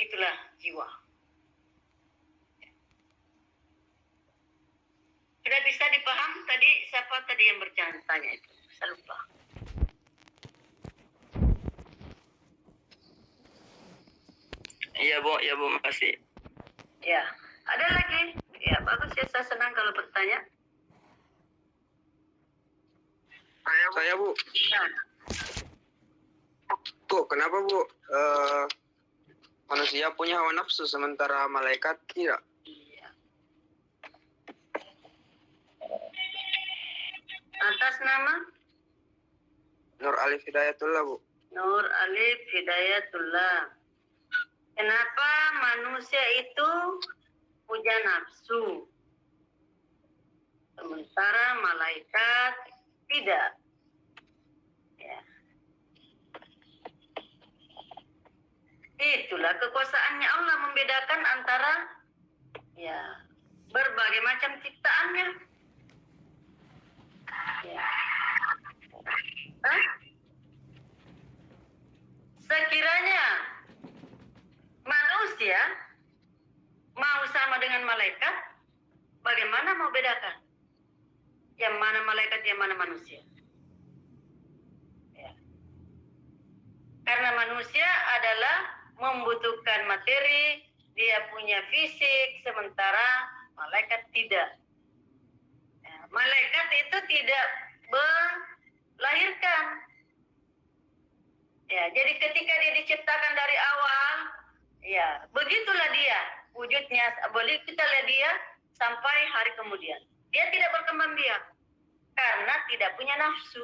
Itulah jiwa. Sudah bisa dipaham tadi siapa tadi yang bertanya itu? Saya lupa. Iya Bu, makasih. Ya, ada lagi? Ya, bagus ya, saya senang kalau bertanya. Saya Bu. Nah, Bu, kenapa Bu? Manusia punya hawa nafsu sementara malaikat tidak? iya. Atas nama Nur Alif Hidayatullah Bu. Nur Alif Hidayatullah. Kenapa manusia itu punya nafsu, sementara malaikat tidak? Ya. Itulah kekuasaannya Allah membedakan antara ya berbagai macam ciptaannya. Ya. Hah? Sekiranya manusia mau sama dengan malaikat, bagaimana mau bedakan? Yang mana malaikat, yang mana manusia? Ya. Karena manusia adalah membutuhkan materi, dia punya fisik, sementara malaikat tidak. Ya. Malaikat itu tidak melahirkan. Ya, jadi ketika dia diciptakan dari awal, ya begitulah dia wujudnya. Boleh kita lihat dia sampai hari kemudian. Dia tidak berkembang biak karena tidak punya nafsu.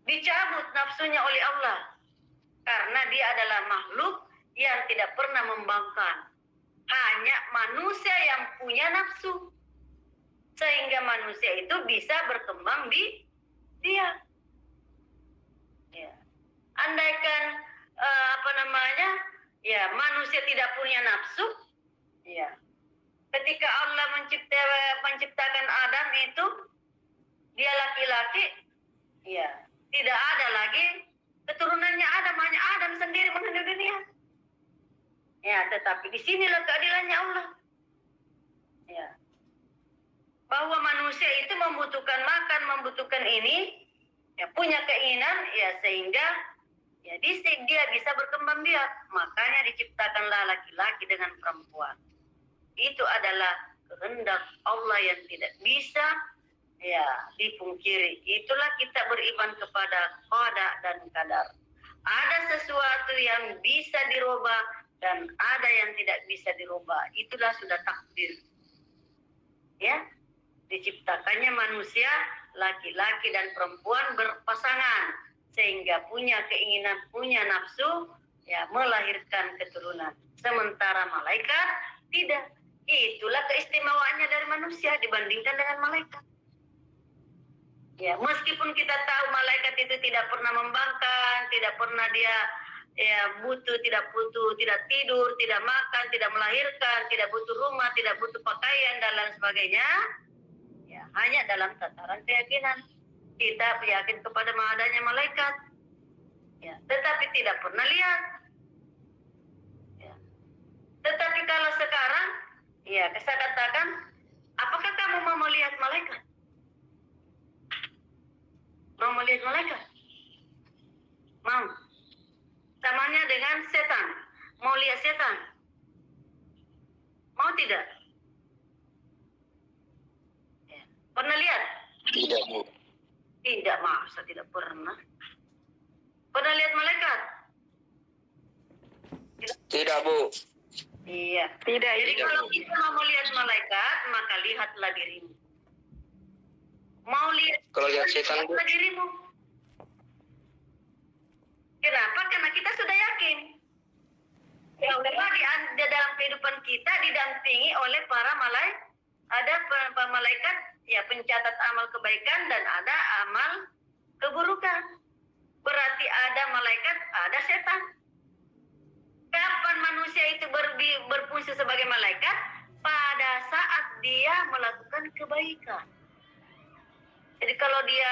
Dicabut nafsunya oleh Allah karena dia adalah makhluk yang tidak pernah membangkang. Hanya manusia yang punya nafsu, sehingga manusia itu bisa berkembang di dia. Ya. Andaikan ya manusia tidak punya nafsu, ya. Ketika Allah menciptakan Adam itu, dia laki-laki, ya, tidak ada lagi keturunannya Adam, hanya Adam sendiri menghuni dunia. Ya, tetapi di sinilah keadilannya Allah. Ya. Bahwa manusia itu membutuhkan makan, membutuhkan ini, ya punya keinginan, ya sehingga ya dia bisa berkembang biak. Makanya diciptakanlah laki-laki dengan perempuan. Itu adalah kehendak Allah yang tidak bisa ya dipungkiri. Itulah kita beriman kepada qada dan qadar. Ada sesuatu yang bisa dirubah dan ada yang tidak bisa dirubah. Itulah sudah takdir. Ya, diciptakannya manusia laki-laki dan perempuan berpasangan sehingga punya keinginan, punya nafsu, ya melahirkan keturunan. Sementara malaikat tidak. Itulah keistimewaannya dari manusia dibandingkan dengan malaikat. Ya, meskipun kita tahu malaikat itu tidak pernah membangkang, tidak pernah dia ya tidak tidur, tidak makan, tidak melahirkan, tidak butuh rumah, tidak butuh pakaian dan lain sebagainya. Ya, hanya dalam tataran keyakinan kita yakin kepada adanya malaikat. Ya, tetapi tidak pernah lihat. Ya. Tetapi kalau sekarang, ya saya katakan, apakah kamu mau melihat malaikat? Mau melihat malaikat? Mau. Samanya dengan setan. Mau lihat setan? Mau tidak? Ya. Pernah lihat? Tidak Bu. Tidak, masa tidak pernah. Pernah lihat malaikat? Tidak Bu. Iya. Tidak. Jadi Tidak, kalau Bu. kita mau lihat malaikat, maka lihatlah dirimu. Mau lihat Kalau lihat setan Bu. lihatlah dirimu. Kenapa? Karena kita sudah yakin. Ya Allah di dalam kehidupan kita didampingi oleh para malaikat. Ada malaikat ya pencatat amal kebaikan dan ada amal keburukan. Berarti ada malaikat, ada setan. Kapan manusia itu berfungsi sebagai malaikat? Pada saat dia melakukan kebaikan. Jadi kalau dia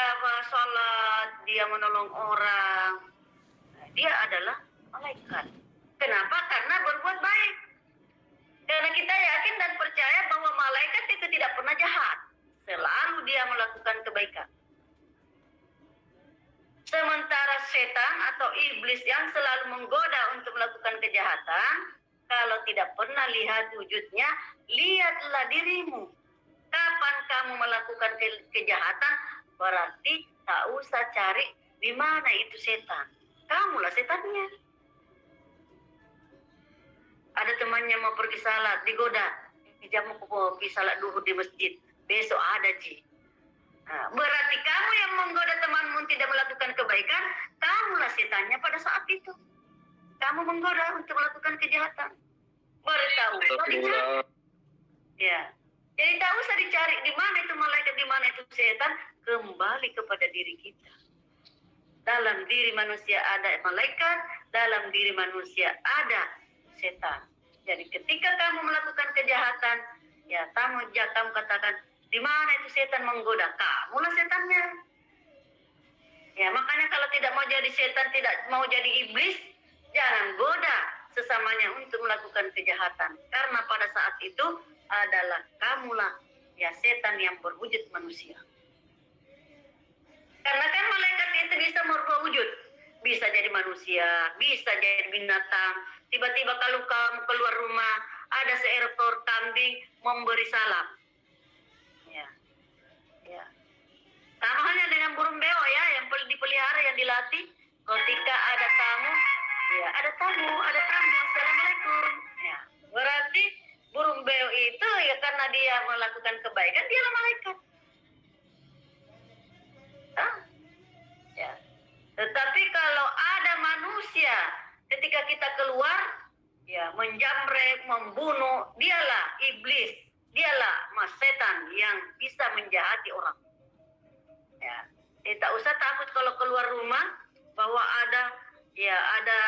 sholat, dia menolong orang, dia adalah malaikat. atau iblis yang selalu menggoda untuk melakukan kejahatan, kalau tidak pernah lihat wujudnya, lihatlah dirimu. Kapan kamu melakukan kejahatan, berarti tak usah cari di mana itu setan. Kamulah setannya. Ada temannya mau pergi salat, digoda. Jam mau pergi salat duhur di masjid. Besok ada Ji. Nah, berarti kamu yang menggoda temanmu tidak melakukan kebaikan, kamulah setannya pada saat itu. Kamu menggoda untuk melakukan kejahatan. Beritahu. Ya. Jadi tak usah dicari di mana itu malaikat, di mana itu setan, kembali kepada diri kita. Dalam diri manusia ada malaikat, dalam diri manusia ada setan. Jadi ketika kamu melakukan kejahatan, ya kamu katakan, di mana itu setan menggoda? Kamulah setannya. Ya makanya kalau tidak mau jadi setan, tidak mau jadi iblis, jangan goda sesamanya untuk melakukan kejahatan. Karena pada saat itu adalah kamulah ya setan yang berwujud manusia. Karena kan malaikat itu bisa merubah wujud. Bisa jadi manusia, bisa jadi binatang. Tiba-tiba kalau kamu keluar rumah, ada seekor kambing memberi salam. Ya. Ya. Sama halnya dengan burung beo ya, yang dipelihara, yang dilatih. Ketika ada tamu, ya ada tamu, assalamualaikum. Ya. Berarti burung beo itu ya karena dia melakukan kebaikan, dialah malaikat. Ya. Tetapi kalau ada manusia ketika kita keluar ya menjamret, membunuh, dialah iblis, dialah setan yang bisa menjahati orang. Ya, tidak usah takut kalau keluar rumah bahwa ada ada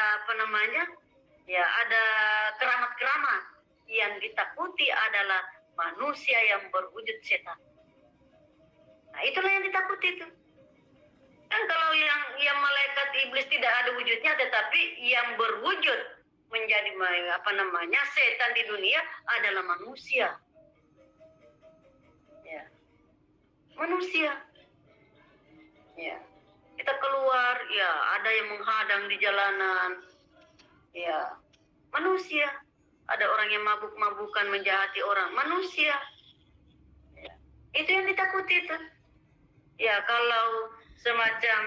keramat-keramat. Yang ditakuti adalah manusia yang berwujud setan. Nah, itulah yang ditakuti itu. Kan kalau yang malaikat iblis tidak ada wujudnya, tetapi yang berwujud menjadi setan di dunia adalah manusia. Ya. Manusia. Ya. Kita keluar, ya ada yang menghadang di jalanan. Ya. Manusia. Ada orang yang mabuk-mabukan menjahati orang. Manusia. Ya. Itu yang ditakuti itu. Ya kalau semacam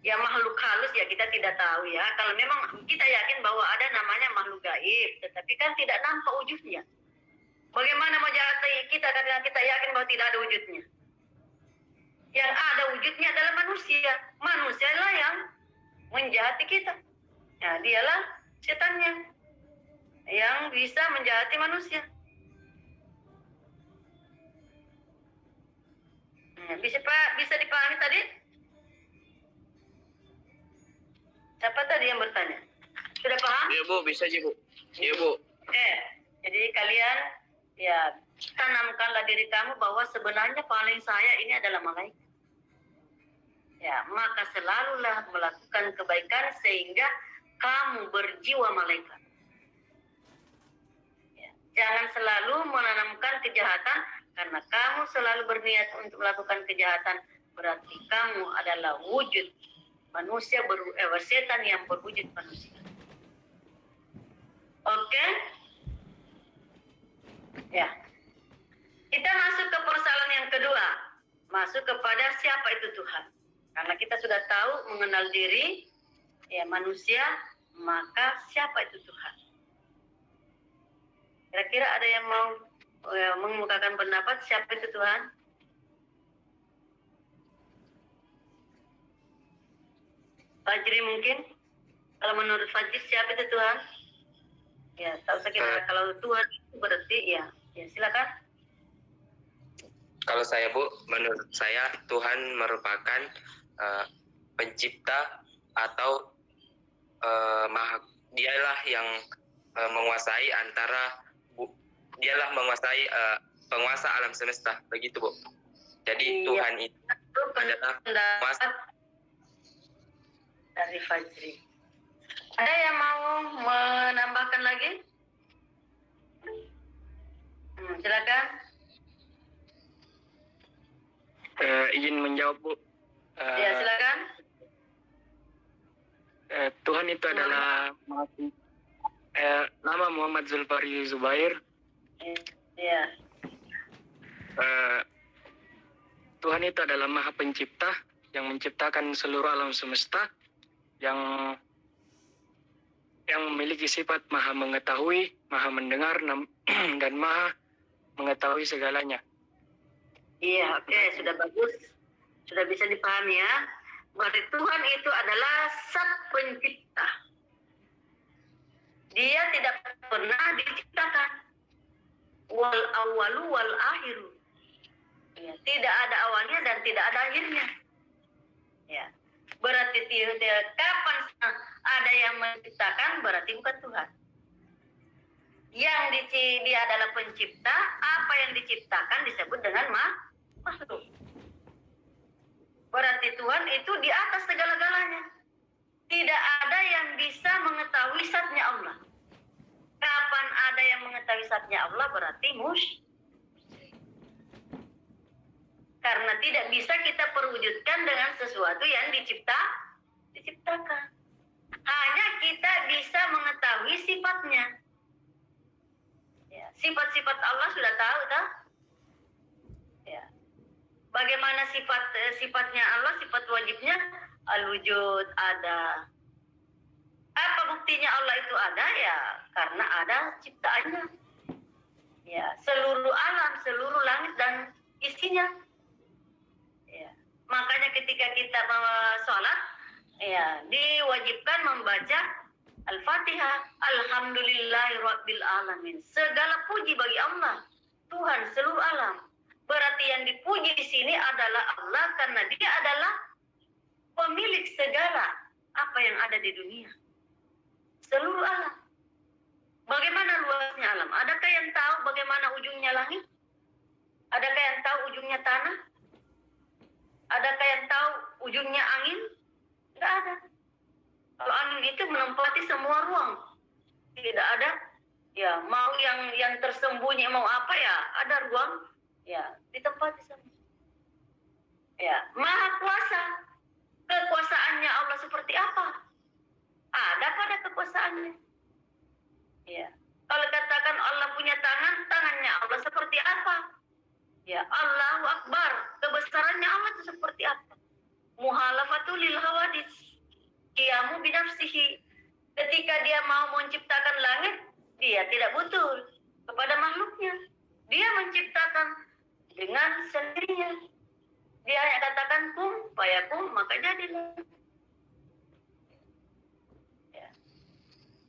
ya makhluk halus ya kita tidak tahu ya. Kalau memang kita yakin bahwa ada namanya makhluk gaib, tetapi kan tidak nampak wujudnya. Bagaimana menjahati kita karena kita yakin bahwa tidak ada wujudnya? Yang ada wujudnya adalah manusia. Manusialah yang menjahati kita. Nah, dialah setannya yang bisa menjahati manusia. Bisa dipahami tadi? Siapa tadi yang bertanya? Sudah paham? Iya Bu, bisa aja Bu. Iya Bu. Jadi kalian ya tanamkanlah diri kamu bahwa sebenarnya paling saya ini adalah malaikat. Ya, maka selalulah melakukan kebaikan sehingga kamu berjiwa malaikat. Ya, jangan selalu menanamkan kejahatan karena kamu selalu berniat untuk melakukan kejahatan, berarti kamu adalah wujud manusia setan yang berwujud manusia. Oke? Ya. Kita masuk ke persoalan yang kedua. Masuk kepada siapa itu Tuhan. Karena kita sudah tahu mengenal diri ya manusia, maka siapa itu Tuhan? Kira-kira ada yang mau mengemukakan pendapat siapa itu Tuhan? Fajri mungkin? Kalau menurut Fajri siapa itu Tuhan? Ya, tahu saya kalau Tuhan itu berarti ya silakan. Kalau saya Bu, menurut saya Tuhan merupakan pencipta atau dialah yang menguasai dialah menguasai penguasa alam semesta, begitu Bu. Jadi Tuhan itu adalah penguasa dari Fajri. Ada yang mau menambahkan lagi? Silakan. Izin menjawab Bu. Ya silakan. Tuhan itu adalah nama Muhammad Zulfari Zubair. Iya. Tuhan itu adalah Maha Pencipta yang menciptakan seluruh alam semesta, yang memiliki sifat Maha Mengetahui, Maha Mendengar, dan Maha Mengetahui segalanya. Iya, oke, sudah bagus. Sudah bisa dipahami ya. Berarti Tuhan itu adalah Zat Pencipta. Dia tidak pernah diciptakan. Wal awalu wal akhiru. Ya, tidak ada awalnya dan tidak ada akhirnya. Ya. Berarti kapan ada yang menciptakan berarti bukan Tuhan. Yang dia adalah pencipta, apa yang diciptakan disebut dengan makhluk. Berarti Tuhan itu di atas segala-galanya. Tidak ada yang bisa mengetahui zatnya Allah. Kapan ada yang mengetahui zatnya Allah berarti karena tidak bisa kita perwujudkan dengan sesuatu yang diciptakan. Hanya kita bisa mengetahui sifatnya. Ya, sifat-sifat Allah sudah tahu, tak? Ya. Bagaimana sifatnya Allah, sifat wajibnya? Al-wujud ada. Apa buktinya Allah itu ada? Ya, karena ada ciptaannya. Ya, seluruh alam, seluruh langit dan isinya. Ya. Makanya ketika kita sholat, ya, diwajibkan membaca Al-Fatihah. Alhamdulillahirabbil alamin. Segala puji bagi Allah, Tuhan seluruh alam. Berarti yang dipuji di sini adalah Allah karena Dia adalah pemilik segala apa yang ada di dunia. Seluruh alam. Bagaimana luasnya alam? Adakah yang tahu bagaimana ujungnya langit? Adakah yang tahu ujungnya tanah? Adakah yang tahu ujungnya angin? Tidak ada. Kalau angin itu menempati semua ruang. Tidak ada. Ya, mau yang tersembunyi mau apa ya? Ada ruang. Ya, ditempati semua. Ya, Maha Kuasa. Kekuasaannya Allah seperti apa? Ada pada kekuasaannya. Ya. Kalau katakan Allah punya tangan, tangannya Allah seperti apa? Ya, Allahu Akbar. Kebesarannya Allah itu seperti apa? Muhalafatul lil hawadits. Qiyamu binafsihi. Ketika dia mau menciptakan langit, dia tidak butuh kepada makhluknya. Dia menciptakan dengan sendirinya. Dia hanya katakan kum, fayakum, maka jadilah. Ya.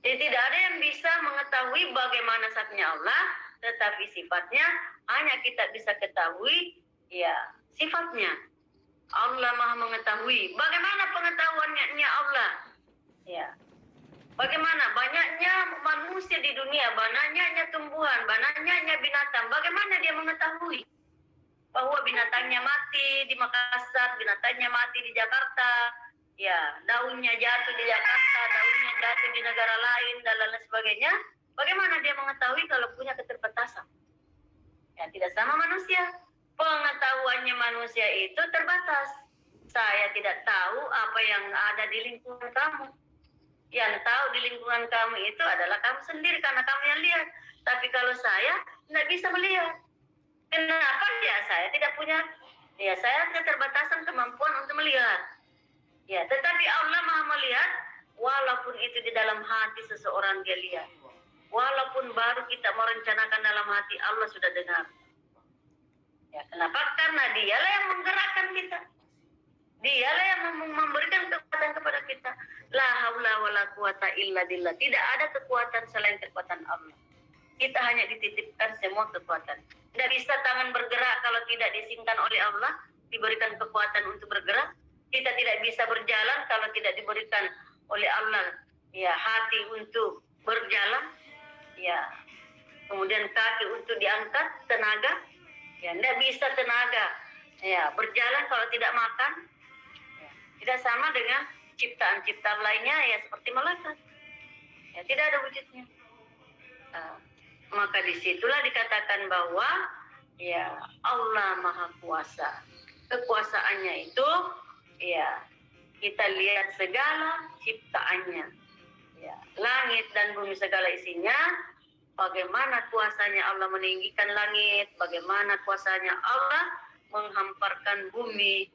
Jadi tidak ada yang bisa mengetahui bagaimana zatnya Allah, tetapi sifatnya hanya kita bisa ketahui, ya, sifatnya. Allah Maha Mengetahui. Bagaimana pengetahuannya Allah? Ya. Bagaimana banyaknya manusia di dunia, banyaknya tumbuhan, banyaknya binatang. Bagaimana dia mengetahui bahwa binatangnya mati di Makassar, binatangnya mati di Jakarta, ya, daunnya jatuh di Jakarta, daunnya jatuh di negara lain, dan lain sebagainya. Bagaimana dia mengetahui kalau punya keterbatasan? Ya, tidak sama manusia. Pengetahuannya manusia itu terbatas. Saya tidak tahu apa yang ada di lingkungan kamu. Yang tahu di lingkungan kamu itu adalah kamu sendiri karena kamu yang lihat. Tapi kalau saya tidak bisa melihat. Kenapa? Ya, saya tidak punya. Ya, saya keterbatasan kemampuan untuk melihat. Ya, tetapi Allah Maha melihat walaupun itu di dalam hati seseorang dia lihat. Walaupun baru kita merencanakan dalam hati, Allah sudah dengar. Ya, kenapa? Karena Dialah yang menggerakkan kita. Dialah yang memberikan kekuatan kepada kita. La haula wala quwata illa billah. Tidak ada kekuatan selain kekuatan Allah. Kita hanya dititipkan semua kekuatan. Tidak bisa tangan bergerak kalau tidak diizinkan oleh Allah, diberikan kekuatan untuk bergerak. Kita tidak bisa berjalan kalau tidak diberikan oleh Allah, ya, hati untuk berjalan, ya. Kemudian kaki untuk diangkat, tenaga. Ya, tidak bisa tenaga, ya, berjalan kalau tidak makan. Ya, tidak sama dengan ciptaan-ciptaan lainnya, ya, seperti malaikat. Ya, tidak ada wujudnya. Maka disitulah dikatakan bahwa, ya, Allah Maha Kuasa. Kekuasaannya itu, ya, kita lihat segala ciptaannya. Ya, langit dan bumi segala isinya, bagaimana kuasanya Allah meninggikan langit, bagaimana kuasanya Allah menghamparkan bumi.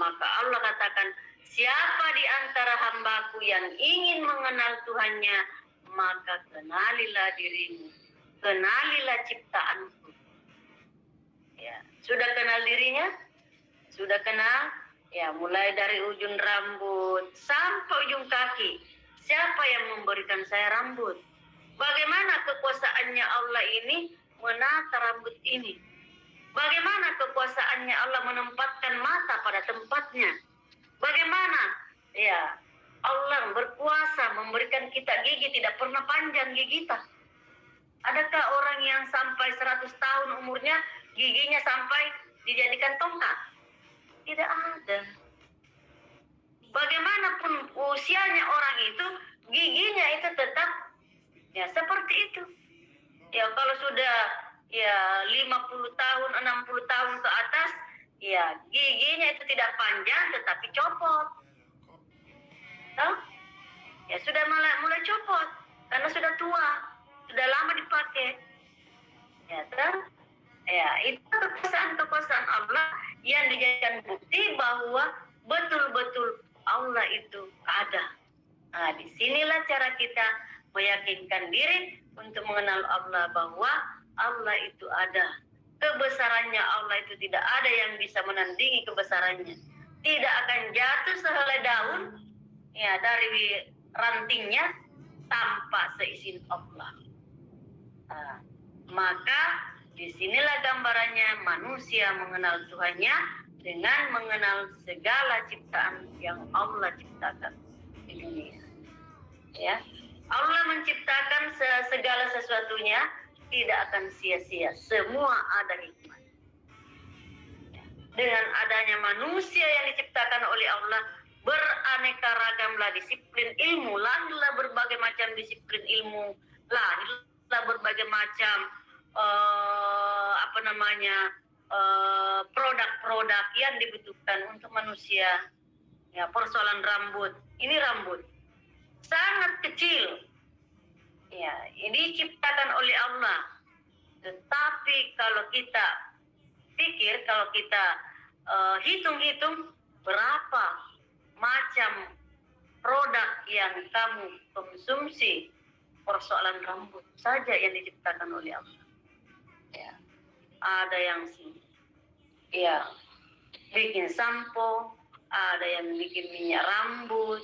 Maka Allah katakan, siapa di antara hambaku yang ingin mengenal Tuhannya, maka kenalilah dirimu, kenalilah ciptaanku. Ya, sudah kenal dirinya? Sudah kenal? Ya, mulai dari ujung rambut sampai ujung kaki. Siapa yang memberikan saya rambut? Bagaimana kekuasaannya Allah ini menata rambut ini? Bagaimana kekuasaannya Allah menempatkan mata pada tempatnya? Bagaimana? Ya, Allah berkuasa memberikan kita gigi, tidak pernah panjang gigi kita. Adakah orang yang sampai 100 tahun umurnya, giginya sampai dijadikan tongkat? Tidak ada. Bagaimanapun usianya orang itu, giginya itu tetap ya seperti itu. Ya kalau sudah ya 50 tahun, 60 tahun ke atas, ya giginya itu tidak panjang tetapi copot. Tahu? Ya sudah mulai copot karena sudah tua, sudah lama dipakai. Ya, tahu? Ya, itu kekuasaan Allah yang dijadikan bukti bahwa betul-betul Allah itu ada. Nah, disinilah cara kita meyakinkan diri untuk mengenal Allah, bahwa Allah itu ada. Kebesarannya Allah itu tidak ada yang bisa menandingi kebesarannya. Tidak akan jatuh sehelai daun ya dari rantingnya tanpa seizin Allah. Nah, maka disinilah gambarannya manusia mengenal Tuhannya dengan mengenal segala ciptaan yang Allah ciptakan di dunia. Ya, Allah menciptakan segala sesuatunya tidak akan sia-sia. Semua ada hikmah. Dengan adanya manusia yang diciptakan oleh Allah, beraneka ragamlah disiplin ilmu, lahirlah berbagai macam disiplin ilmu, lahirlah berbagai macam produk-produk yang dibutuhkan untuk manusia. Ya, persoalan rambut, ini rambut sangat kecil. Ya, ini diciptakan oleh Allah. Tetapi kalau kita pikir, kalau kita hitung-hitung berapa macam produk yang kamu konsumsi, persoalan rambut saja yang diciptakan oleh Allah. Ya, ada yang ya bikin sampo, ada yang bikin minyak rambut,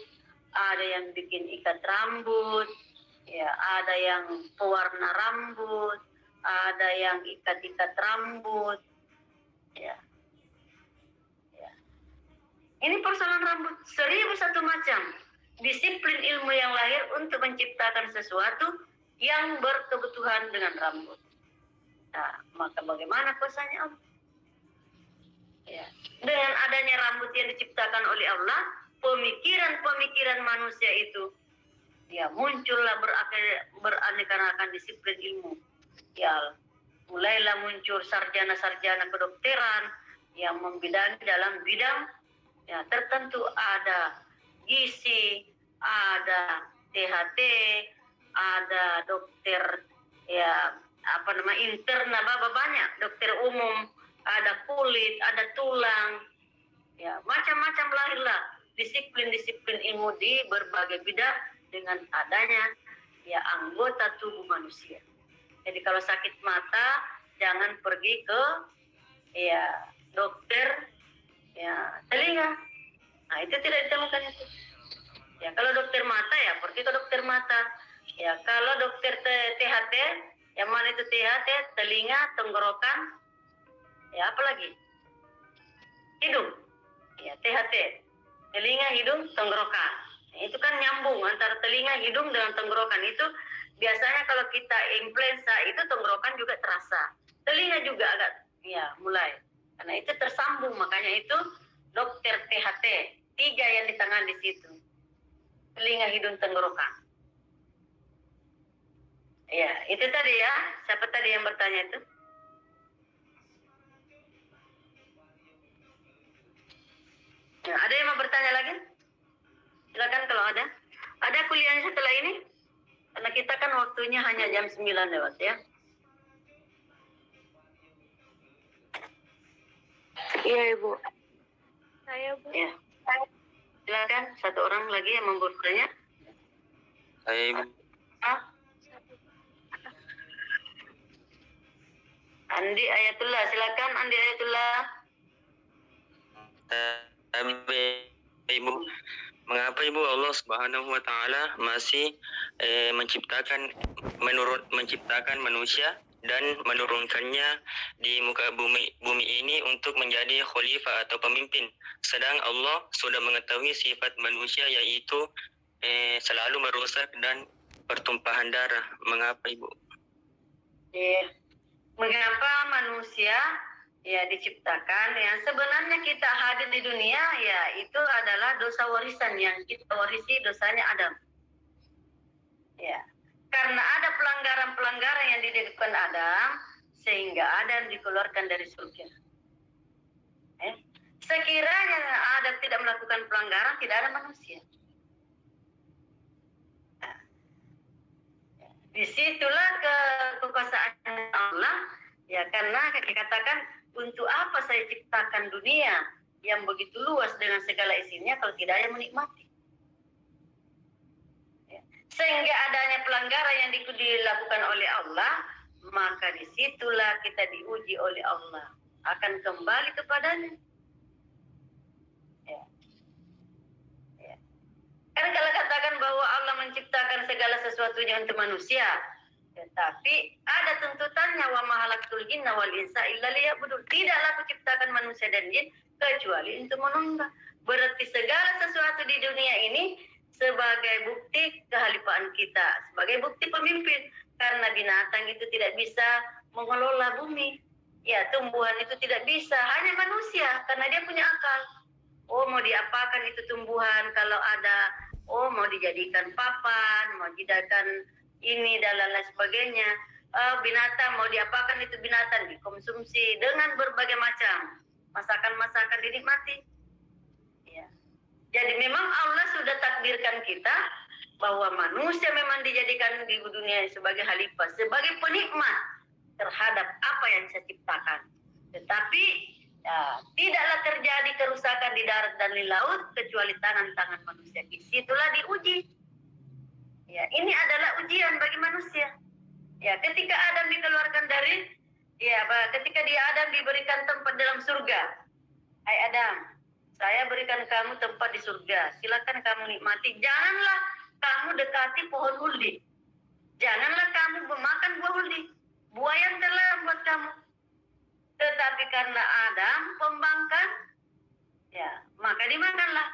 ada yang bikin ikat rambut, ya ada yang pewarna rambut, ada yang ikat-ikat rambut, ya. Ini persoalan rambut 1001 macam disiplin ilmu yang lahir untuk menciptakan sesuatu yang berkebutuhan dengan rambut. Nah, maka bagaimana kuasanya Allah? Ya. Dengan adanya rambut yang diciptakan oleh Allah, pemikiran-pemikiran manusia itu ya muncullah beraneka-ragam disiplin ilmu. Ya, mulailah muncul sarjana-sarjana kedokteran yang membidangi dalam bidang ya tertentu, ada gizi, ada THT, ada dokter ya interna, banyak dokter umum, ada kulit, ada tulang, ya macam-macam lahirlah disiplin-disiplin ilmu di berbagai bidang dengan adanya ya anggota tubuh manusia. Jadi kalau sakit mata jangan pergi ke ya dokter ya telinga. Nah, itu tidak ditemukan itu. Ya kalau dokter mata ya pergi ke dokter mata. Ya kalau dokter THT, yang mana itu THT, telinga, tenggorokan, ya apa lagi? Hidung. Ya THT, telinga, hidung, tenggorokan. Nah, itu kan nyambung antara telinga, hidung dengan tenggorokan. Itu biasanya kalau kita influenza itu tenggorokan juga terasa. Telinga juga agak ya mulai. Karena itu tersambung, makanya itu dokter THT. 3 yang ditangani di situ. Telinga, hidung, tenggorokan. Ya, itu tadi ya. Siapa tadi yang bertanya itu? Ya, ada yang mau bertanya lagi? Silakan kalau ada. Ada kuliah setelah ini? Karena kita kan waktunya hanya jam 9 lewat ya. Iya, Ibu. Saya, Bu. Ya. Silakan satu orang lagi yang mau bertanya. Saya Ibu. Ah, Andi Ayatullah, silakan Andi Ayatullah. Ibu, mengapa Ibu Allah Subhanahu wa taala masih menciptakan manusia dan menurunkannya di muka bumi ini untuk menjadi khalifah atau pemimpin, sedang Allah sudah mengetahui sifat manusia yaitu selalu merusak dan pertumpahan darah. Mengapa Ibu? Mengapa manusia ya diciptakan? Ya sebenarnya kita hadir di dunia ya itu adalah dosa warisan yang kita warisi, dosanya Adam. Ya, karena ada pelanggaran-pelanggaran yang dilakukan Adam sehingga Adam dikeluarkan dari surga. Sekiranya Adam tidak melakukan pelanggaran, tidak ada manusia. Disitulah kekuasaan Allah, ya karena dikatakan untuk apa saya ciptakan dunia yang begitu luas dengan segala isinya kalau tidak ada yang menikmati. Ya. Sehingga adanya pelanggaran yang dilakukan oleh Allah, maka disitulah kita diuji oleh Allah, akan kembali kepadanya. Kan kalau katakan bahwa Allah menciptakan segala sesuatunya untuk manusia, tetapi ada tuntutannya, wa ma khalaqtul jinna wal insa illa liya'budun. Tidaklah aku ciptakan manusia dan jin kecuali untuk menyembah. Berarti segala sesuatu di dunia ini sebagai bukti kehalifaan kita, sebagai bukti pemimpin. Karena binatang itu tidak bisa mengelola bumi. Ya, tumbuhan itu tidak bisa, hanya manusia karena dia punya akal. Oh, mau diapakan itu tumbuhan kalau ada, oh mau dijadikan papan, mau dijadikan ini dan lain sebagainya. Binatang mau diapakan itu binatang dikonsumsi dengan berbagai macam masakan-masakan dinikmati. Ya. Jadi memang Allah sudah takdirkan kita bahwa manusia memang dijadikan di dunia sebagai khalifah, sebagai penikmat terhadap apa yang saya ciptakan. Tetapi ya, tidaklah terjadi kerusakan di darat dan di laut kecuali tangan-tangan manusia. Disitulah diuji. Ya, ini adalah ujian bagi manusia. Ya, ketika Adam dikeluarkan dari, ketika Adam diberikan tempat dalam surga. Hai Adam, saya berikan kamu tempat di surga. Silakan kamu nikmati. Janganlah kamu dekati pohon huldi. Janganlah kamu memakan buah huldi. Buah yang terlarang buat kamu. Tetapi karena Adam pembangkang, ya maka dimakanlah.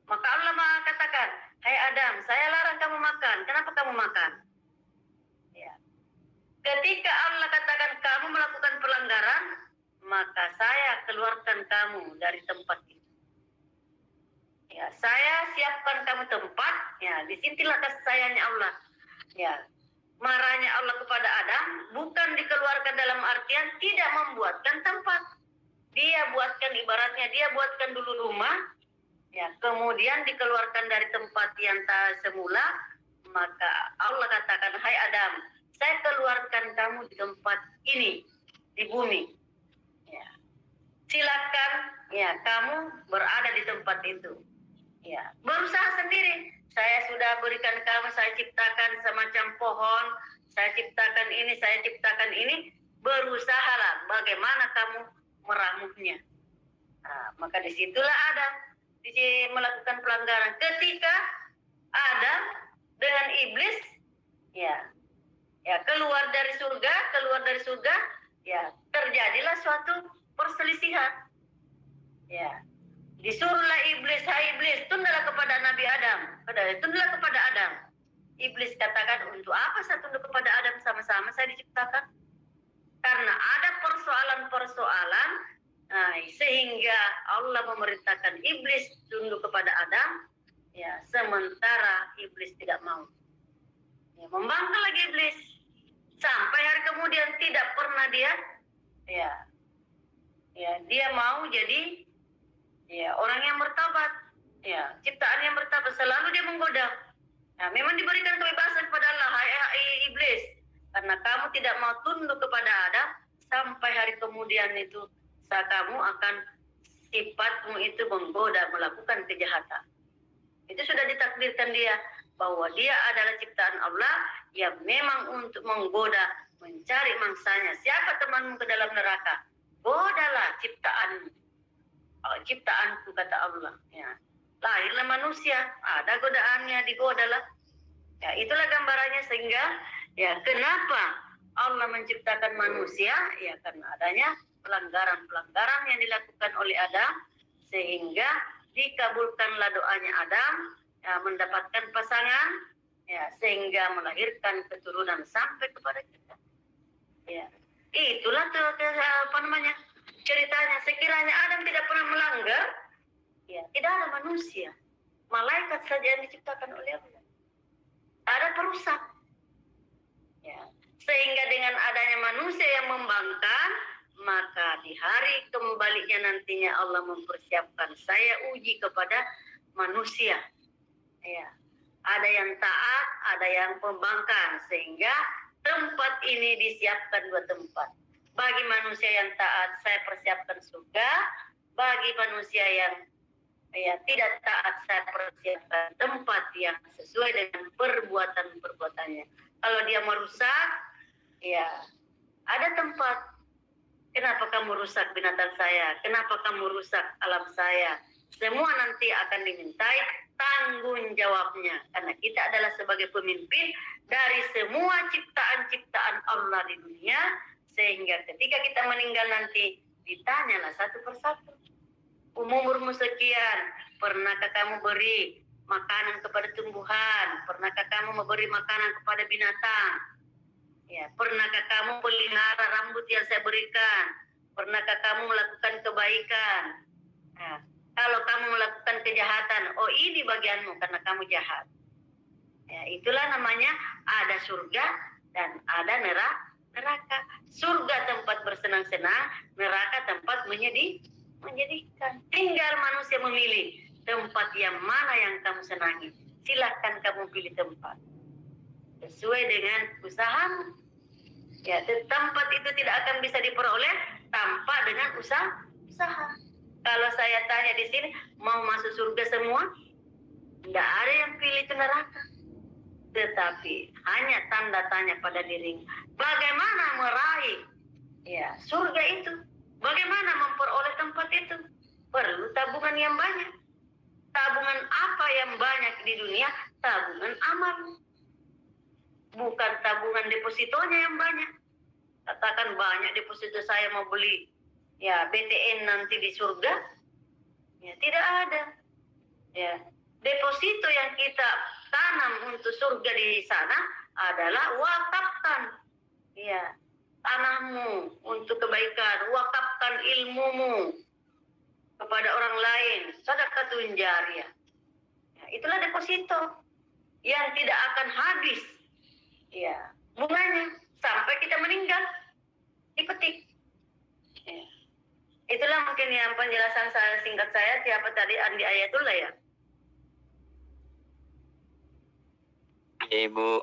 Maka Allah katakan, hai Adam, saya larang kamu makan. Kenapa kamu makan? Ya. Ketika Allah katakan kamu melakukan pelanggaran, maka saya keluarkan kamu dari tempat itu. Ya, saya siapkan kamu tempat. Ya, disinilah kasih sayangnya Allah. Ya. Marahnya Allah kepada Adam bukan dikeluarkan dalam artian tidak membuatkan tempat. Dia buatkan, ibaratnya dia buatkan dulu rumah, ya, kemudian dikeluarkan dari tempat yang tak semula, maka Allah katakan, hai Adam, saya keluarkan kamu di tempat ini, di bumi. Ya. Silakan, ya, kamu berada di tempat itu. Ya, berusaha sendiri. Saya sudah berikan kamu, saya ciptakan semacam pohon, saya ciptakan ini, berusahalah bagaimana kamu meramuhnya. Nah, maka disitulah Adam melakukan pelanggaran. Ketika Adam dengan iblis, ya keluar dari surga, ya terjadilah suatu perselisihan. Ya. Disuruhlah iblis, hai iblis, tunduklah kepada Nabi Adam. Tunduklah kepada Adam. Iblis katakan, untuk apa saya tunduk kepada Adam, sama-sama saya diciptakan? Karena ada persoalan-persoalan, sehingga Allah memerintahkan iblis tunduk kepada Adam, ya, sementara iblis tidak mau. Ya, membangkang lagi iblis. Sampai hari kemudian tidak pernah dia mau jadi Ya, orang yang bertobat, ya, ciptaan yang bertobat selalu dia menggoda. Nah, memang diberikan kebebasan kepada Allah, hai iblis, karena kamu tidak mau tunduk kepada Adam, sampai hari kemudian itu kamu akan sifatmu itu menggoda, melakukan kejahatan. Itu sudah ditakdirkan dia bahwa dia adalah ciptaan Allah yang memang untuk menggoda, mencari mangsanya. Siapa temanmu ke dalam neraka? Godalah ciptaanku, kata Allah. Ya. Lahirlah manusia, ada godaannya, digodalah. Ya, itulah gambarannya, sehingga ya kenapa Allah menciptakan manusia? Ya karena adanya pelanggaran-pelanggaran yang dilakukan oleh Adam, sehingga dikabulkanlah doanya Adam, ya, mendapatkan pasangan, ya, sehingga melahirkan keturunan sampai kepada kita. Ya, itulah ceritanya. Sekiranya Adam tidak pernah melanggar, ya tidak ada manusia, malaikat saja yang diciptakan oleh Allah. Ada perusak. Ya. Sehingga dengan adanya manusia yang membangkang, maka di hari kembalinya nantinya Allah mempersiapkan, saya uji kepada manusia. Ya. Ada yang taat, ada yang pembangkang, sehingga tempat ini disiapkan 2 tempat. Bagi manusia yang taat, saya persiapkan surga. Bagi manusia yang tidak taat, saya persiapkan tempat yang sesuai dengan perbuatan-perbuatannya. Kalau dia merusak, ya ada tempat. Kenapa kamu rusak binatang saya? Kenapa kamu rusak alam saya? Semua nanti akan dimintai tanggung jawabnya. Karena kita adalah sebagai pemimpin dari semua ciptaan-ciptaan Allah di dunia. Sehingga ketika kita meninggal nanti, ditanyalah satu persatu. Umurmu sekian, pernahkah kamu beri makanan kepada tumbuhan? Pernahkah kamu memberi makanan kepada binatang? Ya, pernahkah kamu pelihara rambut yang saya berikan? Pernahkah kamu melakukan kebaikan? Nah, kalau kamu melakukan kejahatan, oh ini bagianmu karena kamu jahat. Ya, itulah namanya ada surga dan ada neraka. Surga tempat bersenang-senang, neraka tempat menyedihkan. Tinggal manusia memilih tempat yang mana yang kamu senangi. Silakan kamu pilih tempat sesuai dengan usahamu. Ya, tempat itu tidak akan bisa diperoleh tanpa dengan usaha. Kalau saya tanya di sini, mau masuk surga semua? Tidak ada yang pilih ke neraka. Tetapi hanya tanda tanya pada dirimu. Bagaimana meraih surga itu? Bagaimana memperoleh tempat itu? Perlu tabungan yang banyak. Tabungan apa yang banyak di dunia? Tabungan amal. Bukan tabungan depositonya yang banyak. Katakan banyak deposito saya mau beli BTN nanti di surga. Ya, tidak ada. Ya, deposito yang kita tanam untuk surga di sana adalah wakafkan. Ya, tanahmu untuk kebaikan, wakafkan ilmumu kepada orang lain, sedekahun jariyah. Ya, itulah deposito yang tidak akan habis. Ya, bunganya sampai kita meninggal dipetik. Ya. Itulah mungkin yang penjelasan saya singkat saya. Siapa tadi Andi Ayatullah ya? Ibu.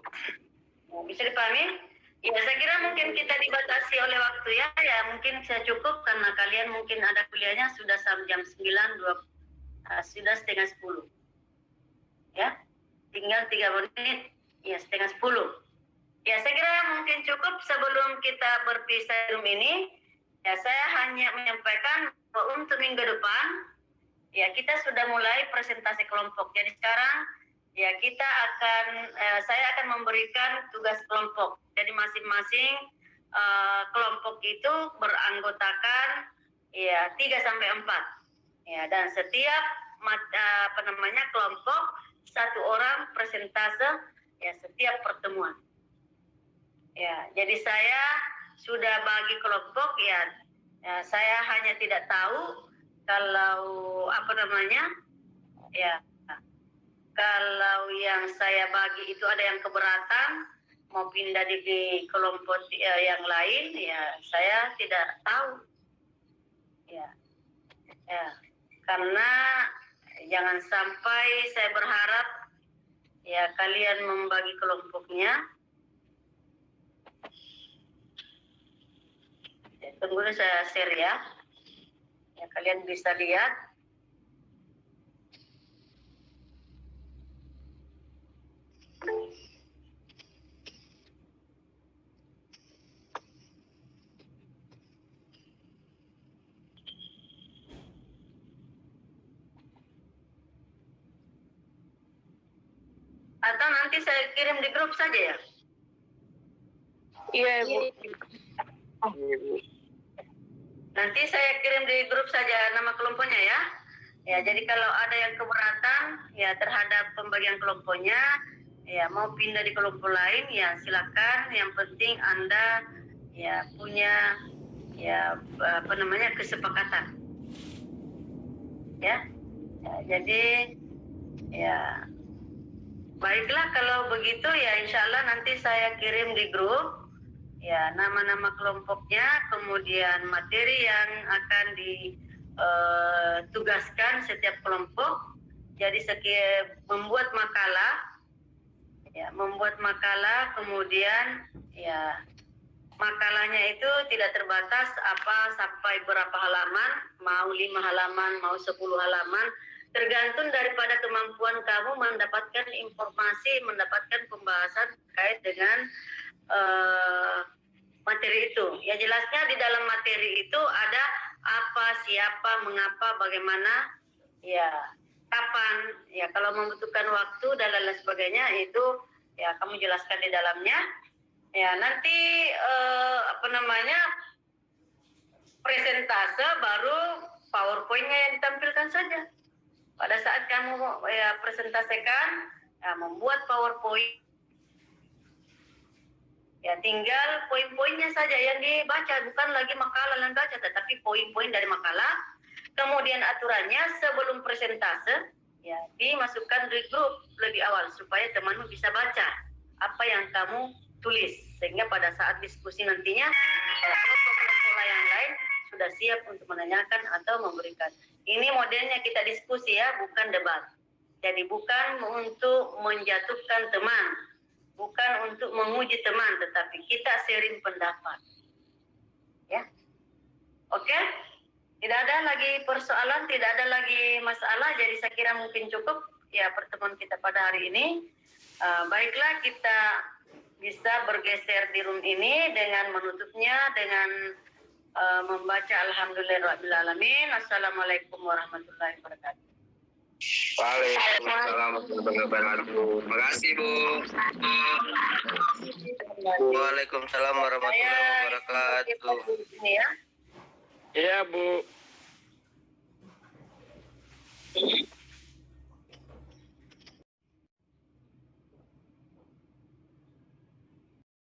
Bisa dipahami? Ya, saya kira mungkin kita dibatasi oleh waktu ya. Ya, mungkin saya cukup karena kalian mungkin ada kuliahnya sudah jam 9, sudah setengah 10. Ya, tinggal 3 menit. Ya, setengah 10. Ya, saya kira mungkin cukup sebelum kita berpisah room ini. Ya, saya hanya menyampaikan bahwa untuk minggu depan, ya kita sudah mulai presentasi kelompok. Jadi sekarang, ya kita saya akan memberikan tugas kelompok. Jadi masing-masing kelompok itu beranggotakan 3-4. Ya, dan setiap kelompok 1 orang presentase setiap pertemuan. Ya, jadi saya sudah bagi kelompok saya hanya tidak tahu kalau kalau yang saya bagi itu ada yang keberatan mau pindah di kelompok yang lain, ya saya tidak tahu. Ya. Karena jangan sampai saya berharap ya kalian membagi kelompoknya. Tunggu dulu saya share ya. Ya kalian bisa lihat. Atau nanti saya kirim di grup saja ya? Iya, Bu. Nanti saya kirim di grup saja nama kelompoknya ya. Ya, jadi kalau ada yang keberatan ya terhadap pembagian kelompoknya, ya mau pindah di kelompok lain ya silakan. Yang penting Anda ya punya ya kesepakatan. Ya. Ya, jadi ya baiklah kalau begitu ya insya Allah nanti saya kirim di grup ya nama-nama kelompoknya, kemudian materi yang akan ditugaskan setiap kelompok. Jadi membuat makalah, kemudian ya makalahnya itu tidak terbatas sampai berapa halaman, mau 5 halaman, mau 10 halaman. Tergantung daripada kemampuan kamu mendapatkan informasi, mendapatkan pembahasan terkait dengan materi itu. Ya jelasnya di dalam materi itu ada apa, siapa, mengapa, bagaimana, ya kapan, ya kalau membutuhkan waktu dan lain sebagainya itu ya kamu jelaskan di dalamnya. Ya nanti presentase baru PowerPoint-nya yang ditampilkan saja. Pada saat kamu ya presentasikan, ya, membuat PowerPoint, ya tinggal poin-poinnya saja yang dibaca, bukan lagi makalah yang baca, tetapi poin-poin dari makalah. Kemudian aturannya sebelum presentase, ya dimasukkan di grup lebih awal supaya temanmu bisa baca apa yang kamu tulis, sehingga pada saat diskusi nantinya kelompok-kelompok yang lain sudah siap untuk menanyakan atau memberikan. Ini modelnya kita diskusi ya, bukan debat. Jadi bukan untuk menjatuhkan teman, bukan untuk menguji teman, tetapi kita sharing pendapat. Ya, oke? Tidak ada lagi persoalan, tidak ada lagi masalah. Jadi saya kira mungkin cukup ya pertemuan kita pada hari ini. Baiklah, kita bisa bergeser di room ini dengan menutupnya dengan membaca Alhamdulillahirrahmanirrahim. Assalamualaikum warahmatullahi wabarakatuh. Waalaikumsalam warahmatullahi wabarakatuh. Terima kasih, Bu. Waalaikumsalam warahmatullahi wabarakatuh. Ya. Iya, Bu.